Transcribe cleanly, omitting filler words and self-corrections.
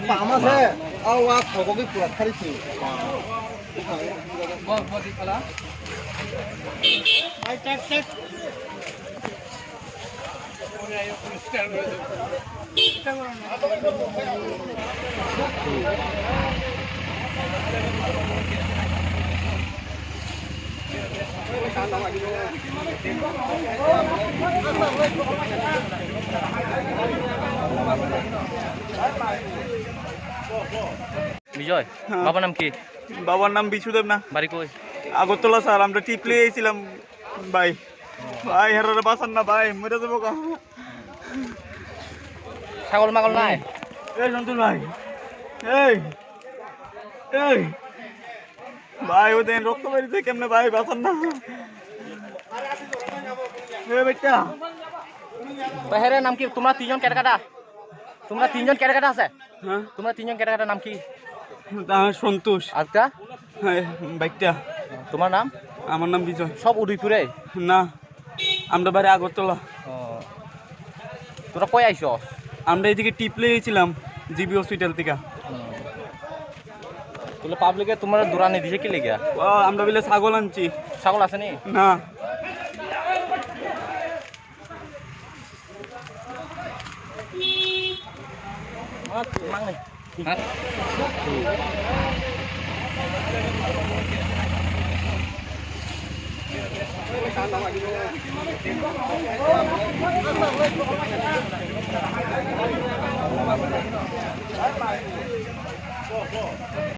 পাম আছে আৰু ভগৱী পুৰা খাৰিছো বিজয় বাবার নাম কি? বাবার নাম বিশুদেব না, বাড়ি কই? আগরতলা স্যার। আমরা টিপলে এসেছিলাম ভাই। ভাই হেরারে বাঁচান না ভাই, মরে যাবো গা। ছাগল মাগল নাই? এই সন্তুল ভাই, এই এই ভাই ওদের রক্ত বেরিয়েছে কেমনে ভাই, বাঁচান না। বেটা হেরে নাম কি? তোমরা তিনজন কেটে তোমরা তিনজন কেটে আছে? হ্যাঁ, তোমরা তিনজন কেটে নাম কি? সন্তোষ। আজকা বাইকটা। তোমার নাম? আমার নাম বিজয়। সব উদয়পুরে? না, আমরা বাড়ি আগরতলা। তোরা কই আইছ? আমরা এইদিকে টিপলে গেছিলাম জিবি হসপিটাল থেকে। তোলে পাবলিকে তোমার দৌড়ানি দিছে কি লেগা? আমরা বলে ছাগল আনছি। ছাগল আছে নি? না, mang này. Hả?